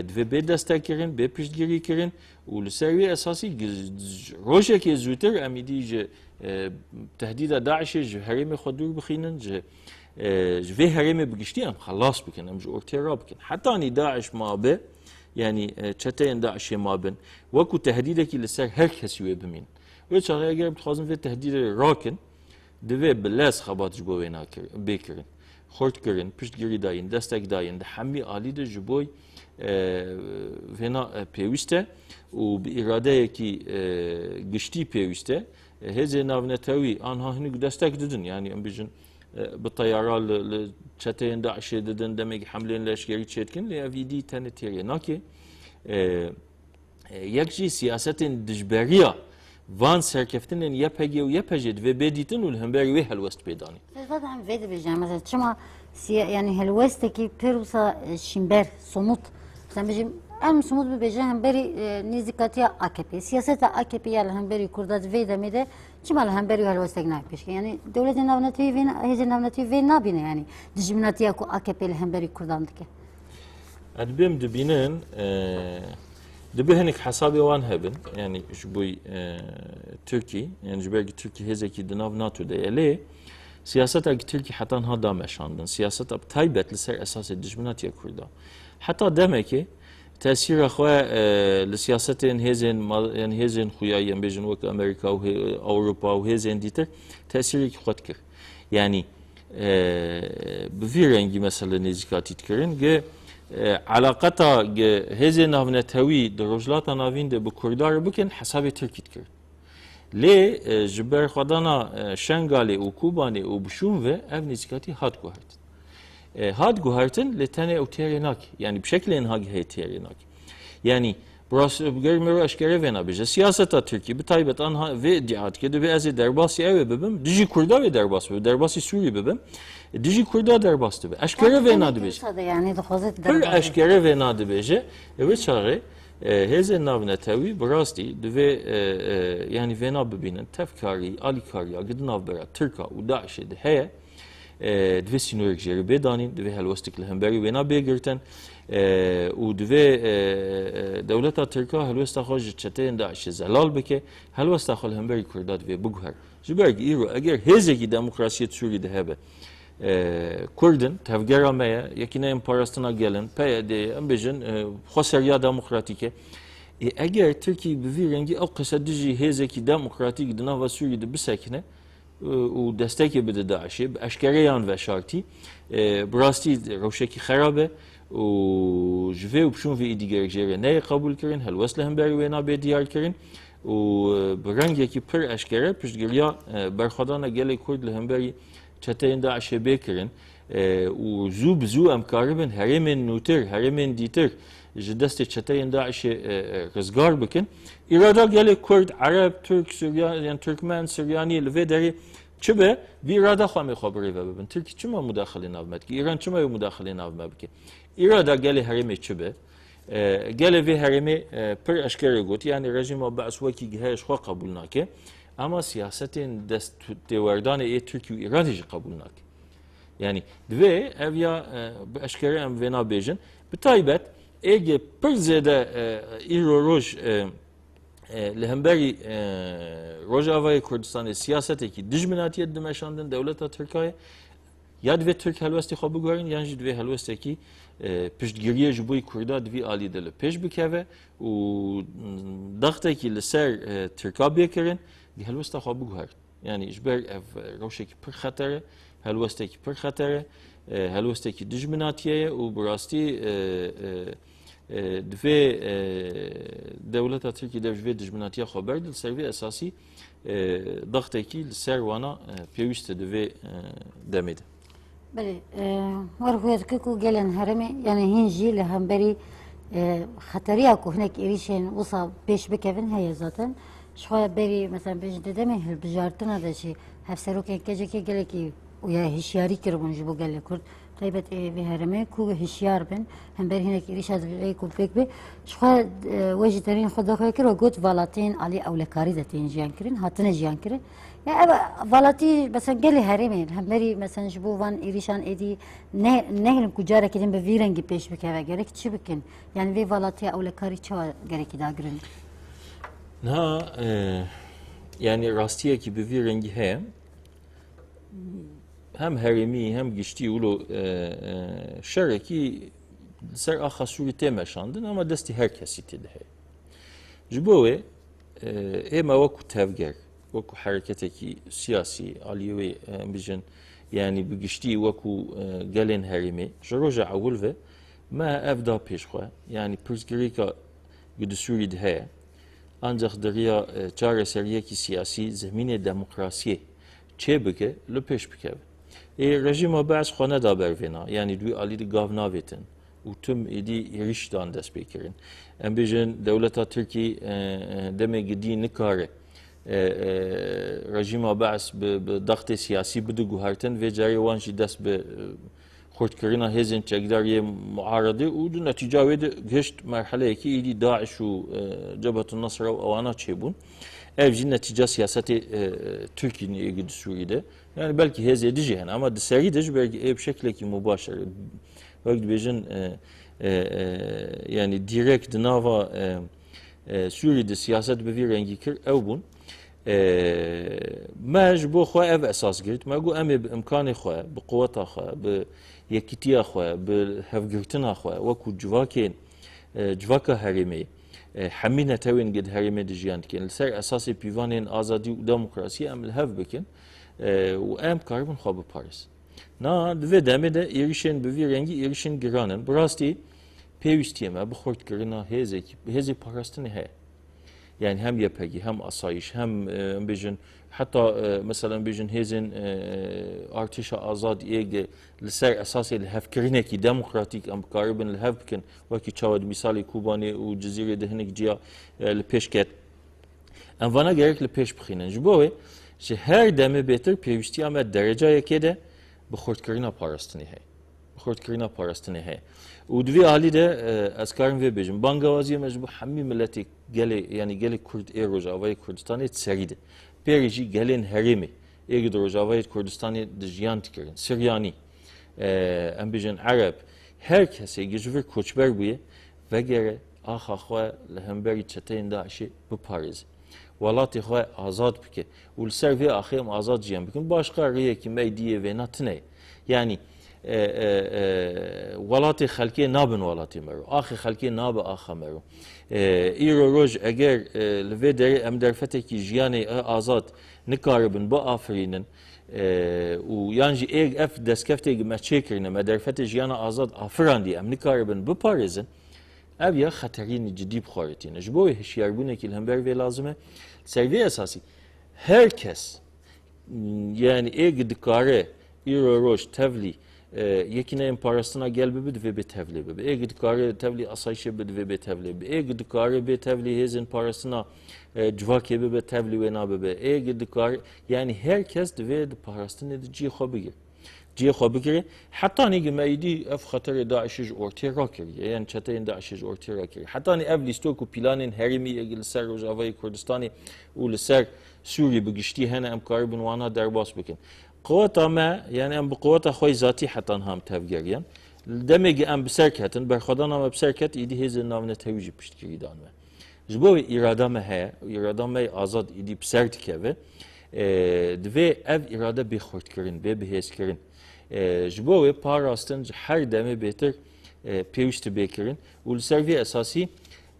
دوی به دسته کردن به پیشگیری کردن و لسری اساسی روشه که زودتر امیدی ج تهدید داعش ج هریم خود دور بخینن ج جوی هریم بگشتی هم خلاص بکنن ج ارتیا را بکن حتی انی داعش ما به یعنی چتین داعش ما بن وکو تهدیده کی لسر هر کسی و بمین و چاره اگر بتخوازن و تهدید راکن دوی بلاس خبات جبوی ناکر بیکرین خورد کرین پشتگیری داین دستک داین ده همی عالی ده جبوی ونا پیوسته و به اراده کی گشتی پیوسته هزه ناونتاوی آنها هنگ دستک دادن یعنی ام بیشن بالطيارة لشتين داعش ددن دمج حملين لشكري تشتكن لأفيدي تانتيري ناكي يكجي سياسة دجبرية وان سركفتن يبهجي ويبهجد في بديتن والهمبري ويه الوست بيداني. طبعا فيدي بيجي مثلا شما يعني هالوست كي بيروسا شمبر صمت مثلا بيجي ام سمود ببیجه هم بری نزدیکاتی AKP سیاست AKP یال هم بری کردات وی دمیده چمال هم بری هر وستگ نکش یعنی دولت نوانتی وین هیچ نوانتی وین نبینه یعنی دجمناتی کو AKP هم بری کردان دکه ادبیم دبینن دبی هنک حسابی وان هبن yani جبوی Türkiye yani جبرگ Türkiye hezeki dinav NATO değerli siyaset ag Türkiye hatta ha da meşandın siyaset ab taybet li ser esas dijminatiye kurda hatta demek ki tesir xwe li siyasetin hezin yani hezin xuya bejin wek Amerika û Avrupa û hezin dîtir tesiri ki xwet kir yani bi vî rengî mesela nêzîkatî dikirin ge علاقتا هزین ناونتوی در رجلات ناوین ده بکردار بکن حساب ترکی کرد. لی جبر خدانا شنگالی و کوبانی و بشون و ev nizikati hat guhartın. Hat guhartın li tane o terinak yani bir şekilde enhagi hey terinak. Yani burası görmüyor aşkere vena bize siyaseta Türkiye bir taybet anha ve diat kedi ve az derbasi ev bebem diji kurda ve derbas ve derbasi Suriye bebem diji kurda derbastı be aşkere vena bize. yani dixwazit Bir aşkere vena bize ve çare heze navne tawi burasti ve yani vena bebinin tefkari alikariya gidin avbera Türka u Daesh de heye dve sinürik jeri bedanin dve helwastik lehemberi vena begirten و دوی دولت ترکیه هلوست خواهد چطور داعش زلال بکه هلوست خواهد هم بری کرداد و بگوهر جبرگ ایرو اگر هزگی دموکراسی سوری ده هبه کردن تفگرا میا یکی نه امپارستنا گلن پیاده ام بجن خسریا دموکراتیکه اگر ترکیه بوی رنگی او قصدی هزگی دموکراتیک دنا و سوری ده بسکنه و دستکی بده داعشه اشکریان و شارتی براستی روشکی خرابه و جوه و بشون في دیگر جره نه قبول کردن هل وصل هم بری وینا به دیار کردن و برنگ یکی پر اشکره پشتگیریا برخدانا گلی کرد لهم بری چته این داعش بکردن و زو ام کاربن هرمن نوتر هرمن دیتر جدست چته این داعش رزگار بکن ایرادا گلی کرد عرب ترک سوریان یعنی ترکمن سوریانی لوی داری چه bir irada خواهی خبری و ببین ترکی چما مداخله نام که ایران چما مداخله نام که irada geli herime çibe geli ve herime per aşkere got yani rejim o baswaki gihaş xwa kabul nake ama siyasetin dest devardan Türkiye iradeci kabul nake yani ve evya aşkere em vena bejin bi taybet ege per zede iroroj lehemberi Rojava'yı Kurdistan'ı siyaseteki dijminatiyet demeşandın devleta Türkiye yad ve Türk helvesti xwe bigwarin yan jî divê helwestekî piştgiriya ji bo Kurda divê alî de li pêş bikeve û daxtekî li ser Tirka bêkirin di helwesta xwe bigwar yani ji ber ev rewşekî pir xeter e helwestekî pir xeter e helwestekî dijminatiye ye û bi rastî divê dewleta Tirkiye de ji vê dijminatiya xwe berdil ser vê esasî daxtekî li ser wana pêwîst e divê demê de. بله ورخویت که کو گلن هرمی یعنی هنجی لهم بری خطری اکو هنک ایریشن وصا پیش بکن هی zaten شویه بری مثلا بیش دیده می هل بجارتنا داشی هفسرو که کجا که گله کی و یا هشیاری کربون جبو گله کرد طيبت به هرمی کو هشیار بن هم بری هنک ایریش از بی کو بک بی شویه وجه ترین خود داخل کرد و گوت والاتین علی اولکاری دتین جیان کرین هاتن جیان کرین ya valati mesela geli herimin hem beri mesela bu van irişan edi ne kucara kedin be virengi peş bikeve gerek çibikin yani ve valati avlekari çava gerek daha görün. Ha yani rastiye ki bir virengi hem herimi hem geçtiği ulu şereki ser ahasuri temeşandın ama desti herkesi tede. Jbowe ema vaku tevger وكو حركتكي سياسي عليوي بيجن يعني بقشتي وكو قالين هرمي جروجا عولفه ما افدا بيشخوا يعني برزغريكا قد سوري دهيا ancak دريا çare seriyeki siyasi zemine demokrasiye çebeke le peş bikev rejima baz xona da bervena yani du ali de gavnavetin u tüm edi iriştan despekirin em bejin devleta Türkiye deme gidi nikare رژیم باعث به ضغط سیاسی بده گوهرتن و جاری وانجی دست به خردکردنا هزین چکداری معارضه و دو نتیجه وید گشت مرحله کی ایدی داعش و جبهة النصر و آوانا چیبون. Evci netice siyaseti Türkiye'nin ilgili Suriye'de. Yani belki heze diyeceğin ama dışarı da belki ev şekli ki mübaşir. Belki bizim yani direkt nava Suriye'de siyaset bir rengi kır ev bun. ماج بو خو اف اساس قلت ما قو امي بامكاني خو بقوتها خو بيكتيا خو بهفقرتنا خو وكو جواكين جواكا هرمي حمينا توين قد هرمي دجيان كين لسر اساسي بيوانين ازادي وديمقراطيه ام الهف بكن وام كاربون خو بباريس نا دفه دمه de erişen bir rengi erişen giranın burası pevistiyeme bu hortkarına heze parastını he. Yani hem YPG hem asayiş hem bejin hatta mesela bejin hezin artışa azad ege liser esası hevkirine ki demokratik am karibin hevkin vaki çavad misali Kubani u Cezire hinek ciya peşket em vana gerekli peş bixinen jibowe ji her deme beter pevişti ama dereceye kede bu hortkarına parastını he. خردکردنا پاراستنی هی. و دوی عالی ده از کارم وی بجم. بانگوازی مجبور همی ملتی گلی یعنی گلی کرد روجاوای کردستانی تسریده. پیرجی گلین هرمی. ایگ روجاوای کردستانی دجیان تکرین. سریانی. ام بجن عرب. هر کسی گجور کوچبر بیه و گره آخا خواه لهمبری چتین داعشی بپاریز. ولاتی خواه آزاد بکه. ولسر وی آخیم آزاد جیان بکن. باشقا ریه که میدیه و نتنه. Yani ولاتی خلکی نابن ولاتی مرو آخی خلکی ناب آخا مرو ایرو روز اگر لوی داری ام درفته کی جیانی آزاد نکاربن با آفرینن و یانجی ایگ اف دستکفته گ مچکرینه مدرفته جیان آزاد آفراندی ام نکاربن بپارزن اف یا خطرین جدی بخارتینه جبوی هشیاربونه کی الهمبر وی لازمه سروی اساسی herkes yani ایگ دکاره ایرو روز تفلی یکینه parasına gel bebe ve be tevli bebe. Eğer dikare tevli asayişe bebe ve be tevli bebe. Eğer dikare be tevli hezin parasına civake bebe tevli ve na bebe. Eğer dikare yani herkes de ve parasını ne ciye xabigir. Ciye xabigir. Hatta ne gemeydi ev xatarı Daesh ortaya rakir. Yani çeteyin Daesh ortaya rakir. Hatta ne ev listoku planın herimi ilgili ser Rojavayı Kurdistan'ı u ser Suriye bugüştü hene em karibun wana derbas bikin. قوتا ما يعني ام بقوتا خوي ذاتي حتى هم تفجريان دمج ام بسركتن برخدانا ما بسركت ايدي هز النامنه توجي بشتكي دان ما جبوي اراده ما هي اراده ما ازاد ايدي بسرتكه دوی اف اراده بخورد کرن به بهس کرن جبوي باراستن her deme beter pevişti bekirin ul servi esası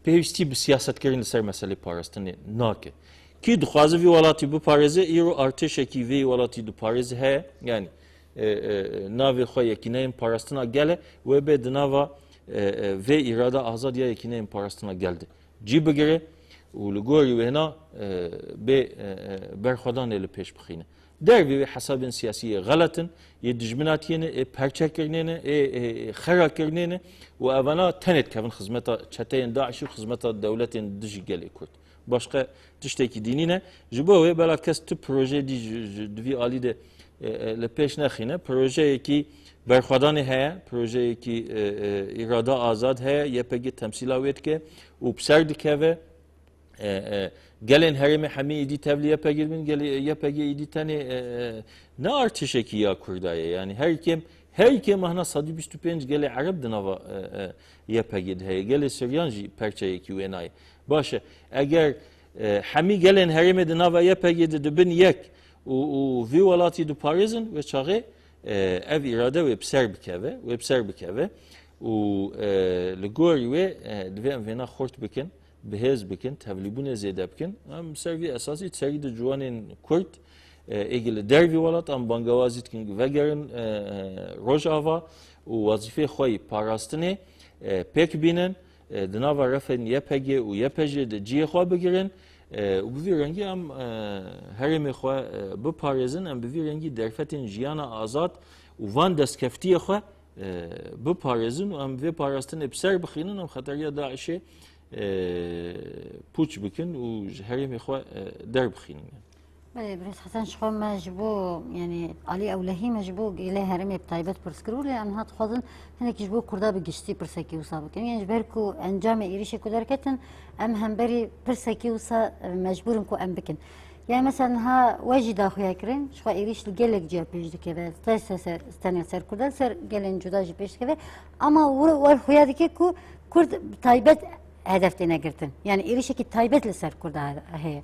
pevişti bir siyaset kerin ser mesele parastan nake ki duhazı vi valati bu pareze iro artışa ki vi valati du pareze he yani navi xoye ki neyin parastına gele ve be dnava ve irada azad ya ki neyin parastına geldi cibe gere ولگوری و هنا به برخوردان ال پیش بخینه. دربی به حساب سیاسی غلطن، یه دشمناتیه، پرچه کردنه، خراب کردنه و اونا تنت کردن خدمت چتین داعش و خدمت دولت دژگلی کرد. başka tişteki dinine jibowe bela kes tu proje di ali de le peş naxine proje ki berxwadanê heye proje ki irada azad heye YPG temsila wetke û pser dikeve gelin herimi hemi idi tevliye pegirmin YPG idi tane ne artışe ki ya kurdaya yani her kim mahna sadi 25 gele Arab dinava YPG heye gele Süryanji perçeye ki wenay باشه اگر همی گلن هرم دنا و یا پگید دبن یک و وی ولاتی دو پاریزن و چاقه اف اراده و بسر بکوه و لگوری و دوی ام وینا خورت بکن بهز بکن تبلیبون زیده بکن ام سروی اساسی تسری دو جوانین کرد ایگل دروی ولات ام بانگوازیت کن وگرن روژاوا و وظیفه خوی پاراستنه پک بینن دناوا رفن YPG و YPG de ciye xwa bigirin u bi rengî em herêmê xwe biparêzin em bi vî rengî derfetên jiyana azad û van destkeftiyê xwe biparêzin û em vê parastinê bi ser bixînin em xeteriya Daişê pûç bikin û ji herêmê xwe derbixînin. بله برس حسن شخو مجبو يعني علي أولهی مجبو إلى هرمي بتایبت برسکرو لأن هات خودن هنك جبو کرده بگشتی پرسکی وسا بکن يعني جبركو انجام إيريش كدر كتن أم همبري پرسکی وسا مجبورن كو أم بكن يعني مثلا ها واجي داخويا كرين شخو إيريش لجلك جا بيش دكبه تاس سر استنى سر كردل سر جلن جدا جي بيش دكبه أما والخويا دكي كو كرد تایبت هدفتنا گرتن يعني إيريش كي تایبت لسر كرده هي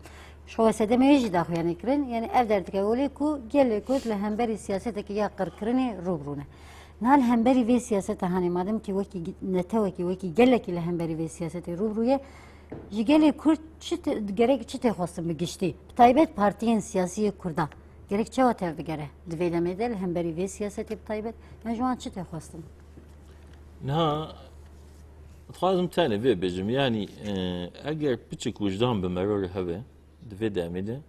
شو سدم يجي داخل يعني كرين يعني أقدر تقولي كو جل كوت لهمبري سياستك يا قركرني روبرونا نال همبري في سياسته هاني مادام كي وكي نتوكي وكي جلك لهمبري في سياسته روبروية جيلي كرد شت جريك شت خاصم بجشتي بتايبت بارتيين سياسية كردا جريك شو تعرف جره دفيدا مدل همبري في سياسته بتايبت يعني جوان شت خاصم نها لازم تاني في بجم يعني اگر بچك وجدان بمرور هبه دفي دامده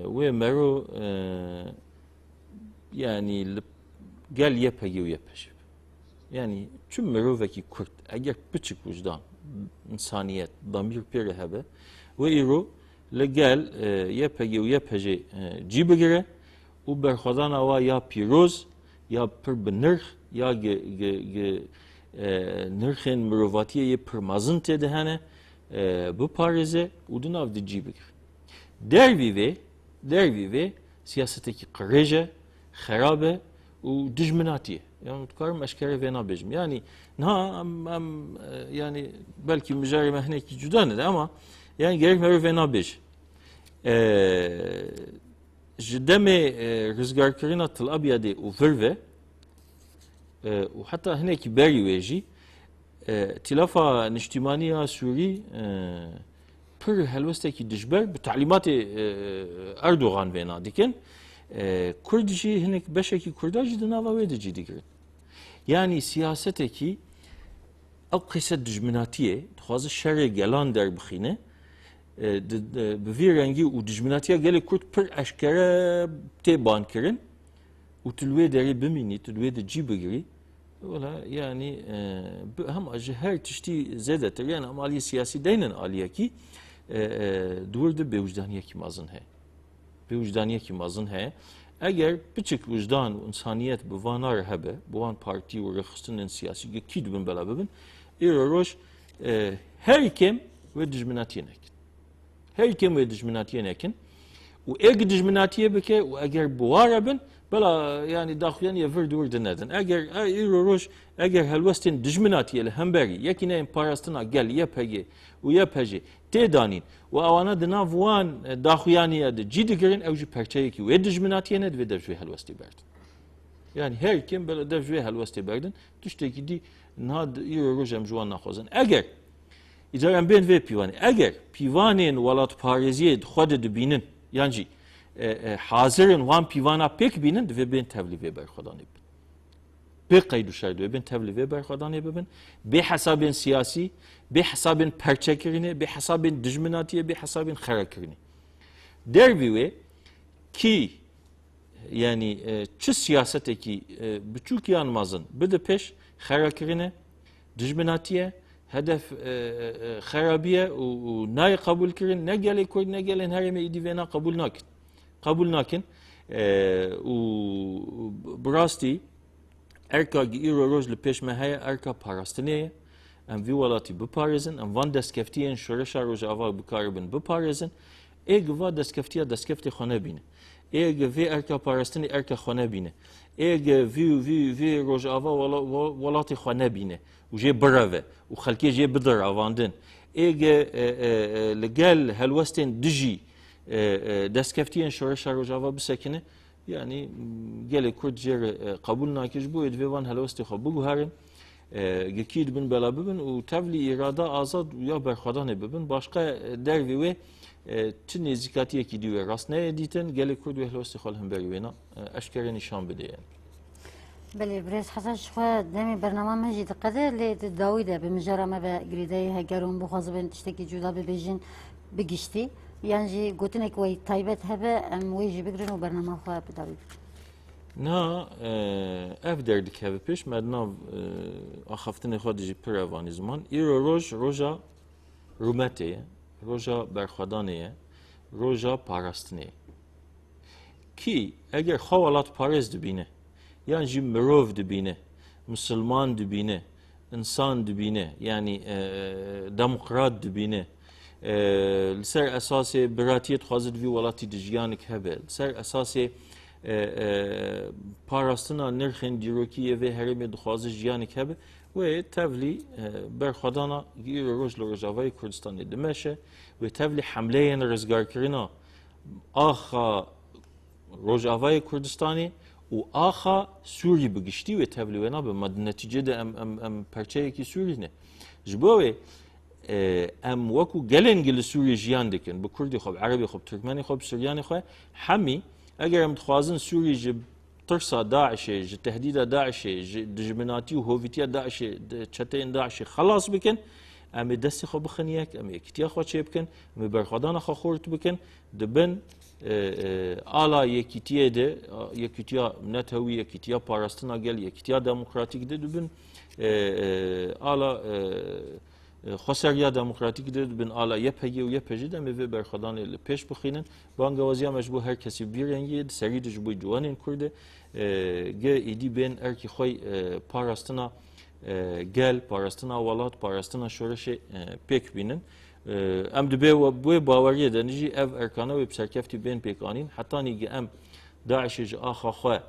ومرو يعني قال يبهي ويبهش يعني tüm meruveki Kürt eğer küçük vicdan insaniyet damir peri hebe ve iro legal yepegi ve yepeci cibigire u berxadan ava ya piroz ya pir binirx ya nirxin meruvatiye pirmazın tedehane bu parize u dunav de cibigire dervi ve siyasetteki kırıcı xarabe u dijminatiye yani tukarım eşkere ve nabecim yani yani belki mücarime hnek cüdan ama yani gerek mer ve nabej جدمي رزقار كرينا تل أبيض وفرفة وحتى هناك باري ويجي تلافا نجتمانية سوري بر هلوستكي دجبر بتعليمات أردوغان فينا ديكن كردجي هناك بشكي كرداجي دناوا ويدجي ديكن يعني سياستكي أو قصة دجمناتية تخاز الشرع جلان در بخينه بفيرنجي ودجمناتيا قال كرد بر أشكره تبان كرن وتلوي داري بميني تلوي دجي بجري ولا يعني هم أجهر تشتي زادة يعني أمالي سياسي دينا عليا كي دور ده بوجدانية كي مازن هي بوجدانية كي مازن هي اگر بچك وجدان وإنسانية بوانار هبه بوان بارتي ورخصتن سياسي كي دبن بلا ببن روش her kim ve dijminatiye nekin. Her kim ve dijminatiye nekin. و اگ dijminatiye beke و eğer buara bin bela yani daxuyan yever dur denedin. Eğer roş eğer helwestin dijminatiye le hemberi yekine parastına gel yepegi و yepegi tedanin و avana dina vuan daxuyaniye de cidigirin evji perçeyi ki ve dijminatiye ned ve devji helwesti berdin. Yani her kim böyle devji helwesti berdin. Tuşteki di nad roş emjuan naxozan. Eğer İcaren ben ve pivani. Eğer pivanin valat Paris'e xwede dibinin yani hazırın van pivana pek binin ve ben tevlive berxadan ibn. Pek kaydu şerdi ben tevlive berxadan ibn. Be hesabın siyasi, be hesabın perçekirini, be hesabın dijminatiye, be hesabın xarakirini. Dervi ve ki yani çi siyaseteki buçuk yanmazın bir de peş xarakirini, dijminatiye hedef xarabiye و نای قبول کردن نگلی کرد نگلن هرمی ایدی ونا قبول نکن و براستی ارکا گیرو روز لپیش مهیا ارکا پاراستنیه ام وی ولاتی بپارزن ام وان دستکفتیان شورشا روز آوا بکاربن بپارزن ایگ وا دستکفتی خانه بینه ایگ وی ارکا پاراستنی ارکا خانه بینه ایگ وی روز آوا ولاتی خانه بینه و جه براوه و خلکی جه بدر آواندن ایگه لگل هلوستین دجی دستکفتیان شورش روجاوا بسکنه yani gele Kürt jer kabul nakiş bu edvevan helwesti xwe biguherin gekî dibin bela bibin û tevlî irada azad ya berxwedan bibin başka dervî wê çi nêzîkatiyekî dî wê rast neyedîtin gelê Kurd wê helwestê xwe li hemberî wê eşkere nîşan bide yani. بله بريس حسن شخوا دمي برنامج مجد قدر لي داويدا بمجرمة بقريداي هجرون بخاصبن تشتكي جودا ببيجين بقشتي يعني جي قلتلك وي طيبت هبه ام ويجي بقرن وبرنامج خوا بداويد نا اف دردك هبه پیش مدناv اخفتن خود جی پروانی زمان ایرو روژا رومتیه روژا برخوادانیه روژا پاراستنه کی اگر خوالات پارز دبینه یعنی جی مروف دبینه مسلمان دبینه انسان دبینه یعنی دموکرات دبینه لسر اساس براتیت خوازد وی ولاتی دجیانک هبه لسر اساس پاراستنا نرخن دیروکی و هرمی دخوازش جیانک هبه و تفلی برخدانا گیر روز لرجاوای کردستان دمشه و تفلی حمله این رزگار کرنا آخا روجاوای کردستانی و آخا سوری بگشتی و تفلی ونا به مد نتیجه ده ام پرچه کی سوری نه جبوه ام وکو گلن گل سوری جیان دکن به کردی خوب عربی خوب ترکمنی خوب سوریانی خوب همی اگر ام تخوازن سوری جب ترسا داعش ج تهدید داعش ج دجمناتی و هویتی داعش چتین داعش خلاص بکن ام دست خوب بخنیک ام اکتیا خو چه بکن ام برخدان خو خورت بکن دبن آلا یکیتیه ده یکیتیا نتوی یکیتیا پاراستنا گل یکیتیا دموکراتیک ده دبن آلا خسریا دموکراتیک ده دبن آلا یپگی و یپجی ده میوه برخدان پیش بخینن بانگوازی هم مجبور هر کسی بیرنگی سری دجبوی جوانین کرده گه ایدی بین ارکی خوی پاراستنا گل پاراستنا ولات پاراستنا شورش پیک بینن ام دبی و بوی باوریه دنیجی اف ارکانه و بسرکفتی بین پیکانین حتی نیگه ام داعش ج آخا خواه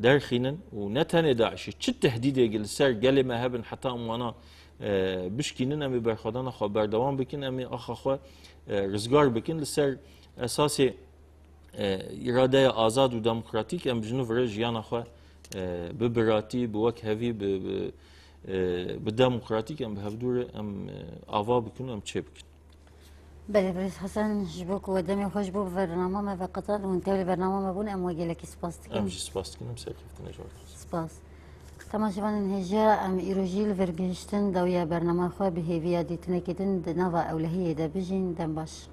درخینن و نتنه داعش چه تهدیده گل سر گل ما هبن حتی اموانا بشکینن امی برخدان خواه بردوام بکن امی آخا خواه رزگار بکن لسر اساس اراده آزاد و دموکراتیک ام بجنو ورژ جیانا خواه ببراتی بوک هوی به دموکراتیک ام بهفدور ام آوا بکن ام چه بکن بله بريس حسن جبوك ودمي خوش بو برنامه ما فقط ونتابع برنامه ما بون ام وجلك سباس ام جي سپاس کنم سرکفتن جوار سپاس تماشاوان هجا ام ایروژیل ورگشتن دویا برنامه خو به هیویا دیتنه کدن د نوا اولهیه ده بجین دم باش